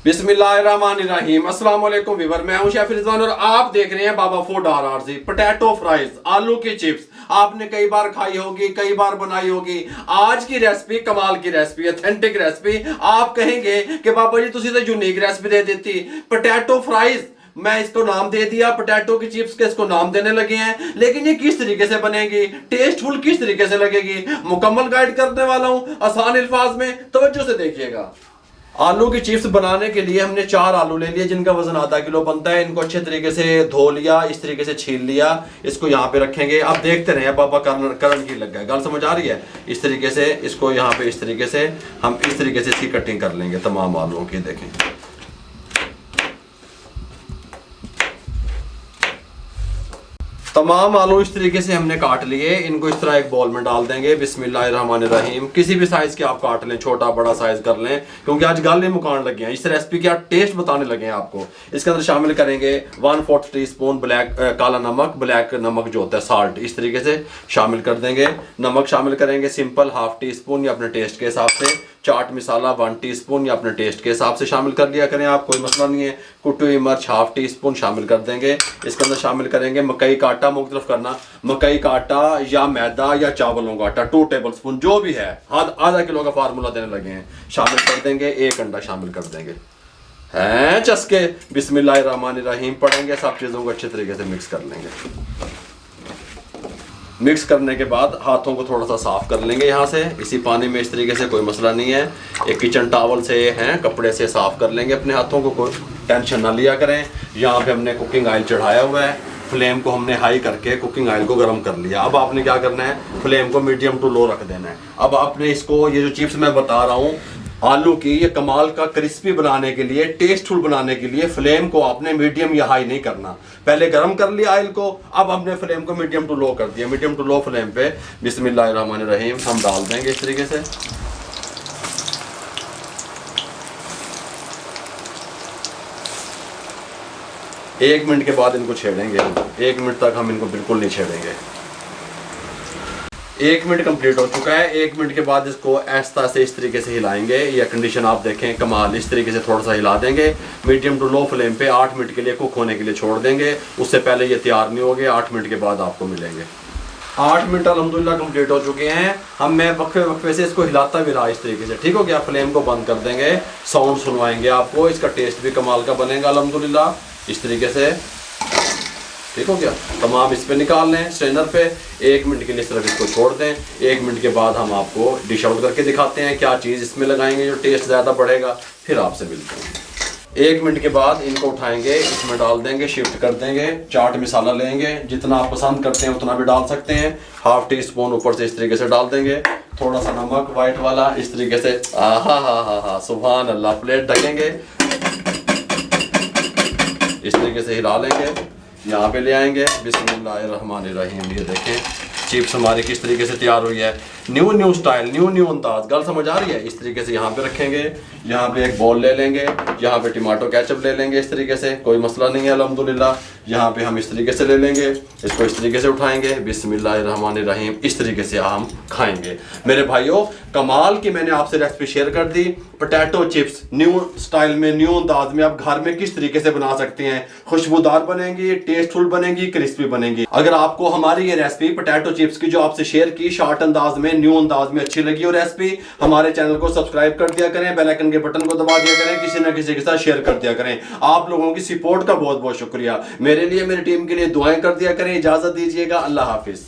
बिस्मिल्लाहिर्रहमानिर्रहीम। अस्सलाम वालेकुम व्यूअर, मैं हूं शेफ रिजवान और आप देख रहे हैं बाबा फूड RRC। पोटैटो फ्राइज, आलू की चिप्स आपने कई बार खाई होगी, कई बार बनाई होगी। आज की रेसिपी कमाल की रेसिपी, ऑथेंटिक रेसिपी। आप कहेंगे कि बाबा जी तुसी तो यूनिक रेसिपी दे देती। पोटैटो फ्राइज, मैं इसको नाम दे दिया, पोटैटो की चिप्स के इसको नाम देने लगे हैं। लेकिन ये किस तरीके से बनेगी, टेस्टफुल किस तरीके से लगेगी, मुकम्मल गाइड करने वाला हूं आसान अल्फाज में, तवज्जो से देखिएगा। आलू की चिप्स बनाने के लिए हमने 4 आलू ले लिए जिनका वजन आधा किलो बनता है। इनको अच्छे तरीके से धो लिया, इस तरीके से छील लिया। इसको यहाँ पे रखेंगे। अब देखते रहे बाबा करन की लग गया, गल समझ आ रही है। इस तरीके से इसको यहाँ पे इस तरीके से हम इस तरीके से इसकी कटिंग कर लेंगे तमाम आलूओं की। देखें तमाम आलू इस तरीके से हमने काट लिए। इनको इस तरह एक बॉल में डाल देंगे। बिस्मिल्लाहिर्रहमानिर्रहीम। किसी भी साइज के आप काट लें, छोटा बड़ा साइज कर लें, क्योंकि आज गाले मुकान लगे हैं। इस रेसिपी के आप टेस्ट बताने लगे हैं आपको। इसके अंदर शामिल करेंगे 1/4 टीस्पून ब्लैक काला नमक, ब्लैक नमक जो होता है साल्ट, इस तरीके से शामिल कर देंगे। नमक शामिल करेंगे सिंपल 1/2 टीस्पून या अपने टेस्ट के हिसाब से। चाट मसाला 1 टीस्पून या अपने टेस्ट के हिसाब से शामिल कर लिया करें आप, कोई मसला नहीं है। कुटी हुई मिर्च 1/2 टीस्पून शामिल कर देंगे। इसके अंदर शामिल करेंगे मकई का आटा, मुख्तलिफ करना, मकई का आटा या मैदा या चावलों का आटा 2 टेबलस्पून जो भी है, आधा किलो का फार्मूला देने लगे हैं, शामिल कर देंगे। 1 अंडा शामिल कर देंगे। हैं चस्के। बिस्मिल्लाहिर्रहमानिर्रहीम पढ़ेंगे, सब चीज़ों को अच्छे तरीके से मिक्स कर लेंगे। मिक्स करने के बाद हाथों को थोड़ा सा साफ कर लेंगे यहाँ से, इसी पानी में, इस तरीके से, कोई मसला नहीं है। एक किचन टॉवल से हैं कपड़े से साफ कर लेंगे अपने हाथों को, कोई टेंशन ना लिया करें। यहाँ पे हमने कुकिंग ऑयल चढ़ाया हुआ है। फ्लेम को हमने हाई करके कुकिंग ऑयल को गर्म कर लिया। अब आपने क्या करना है, फ्लेम को मीडियम टू लो रख देना है। अब आपने इसको, ये जो चिप्स मैं बता रहा हूँ आलू की, ये कमाल का क्रिस्पी बनाने के लिए, टेस्टफुल बनाने के लिए फ्लेम को आपने मीडियम या हाई नहीं करना। पहले गर्म कर लिया ऑयल को, अब हमने फ्लेम को मीडियम टू लो कर दिया। मीडियम टू लो फ्लेम पे बिस्मिल्लाहिर्रहमानिर्रहीम हम डाल देंगे इस तरीके से। एक मिनट के बाद इनको छेड़ेंगे। 1 मिनट तक हम इनको बिल्कुल नहीं छेड़ेंगे। 1 मिनट कंप्लीट हो चुका है। 1 मिनट के बाद इसको ऐसा से इस तरीके से हिलाएंगे। ये कंडीशन आप देखें कमाल, इस तरीके से थोड़ा सा हिला देंगे। मीडियम टू लो फ्लेम पे 8 मिनट के लिए कुक होने के लिए छोड़ देंगे। उससे पहले ये तैयार नहीं होंगे। 8 मिनट के बाद आपको मिलेंगे। 8 मिनट अल्हम्दुलिल्लाह कंप्लीट हो चुके हैं। हम मैं वक्फे वक्फे से इसको हिलाता भी रहा इस तरीके से, ठीक हो गया। फ्लेम को बंद कर देंगे, साउंड सुनवाएंगे आपको। इसका टेस्ट भी कमाल का बनेगा अल्हम्दुलिल्लाह, इस तरीके से, ठीक हो गया। तमाम इस पे निकाल लें स्ट्रेनर पे। 1 मिनट के लिए सिर्फ इसको छोड़ दें। 1 मिनट के बाद हम आपको डिश आउट करके दिखाते हैं क्या चीज़ इसमें लगाएंगे जो टेस्ट ज़्यादा बढ़ेगा, फिर आपसे मिलते हैं। 1 मिनट के बाद इनको उठाएंगे, इसमें डाल देंगे, शिफ्ट कर देंगे। चाट मसाला लेंगे, जितना आप पसंद करते हैं उतना भी डाल सकते हैं। 1/2 टीस्पून ऊपर से इस तरीके से डाल देंगे। थोड़ा सा नमक वाइट वाला इस तरीके से। हा सुभान अल्लाह। प्लेट ढकेंगे, इस तरीके से हिला लेंगे। यहाँ पे ले आएंगे। बिस्मिल्लाहिर्रहमानिर्रहीम। ये देखें चिप्स हमारी किस तरीके से तैयार हुई है। न्यू स्टाइल, न्यू अंदाज, गल समझ आ रही है। इस तरीके से यहाँ पे रखेंगे। यहाँ पे एक बॉल ले लेंगे, यहाँ पे टमाटो केचप ले लेंगे इस तरीके से, कोई मसला नहीं है अल्हम्दुलिल्लाह। यहाँ पे हम इस तरीके से ले लेंगे, इसको इस तरीके से उठाएंगे। बिस्मिल्लाहिर्रहमानिर्रहीम। इस तरीके से हम खाएंगे। मेरे भाइयों कमाल की मैंने आपसे रेसिपी शेयर कर दी। पोटैटो चिप्स न्यू स्टाइल में, न्यू अंदाज में आप घर में किस तरीके से बना सकते हैं। खुशबूदार बनेंगी, टेस्टफुल बनेंगी, क्रिस्पी बनेंगी। अगर आपको हमारी ये रेसिपी पोटैटो चिप्स की जो आपसे शेयर की शॉर्ट अंदाज में, न्यू अंदाज में अच्छी लगी हो रेसिपी, हमारे चैनल को सब्सक्राइब कर दिया करें, बेल आइकन के बटन को दबा दिया करें, किसी ना किसी के साथ शेयर कर दिया करें। आप लोगों की सपोर्ट का बहुत बहुत शुक्रिया। मेरे लिए, मेरी टीम के लिए दुआएं कर दिया करें। इजाजत दीजिएगा। अल्लाह हाफिज।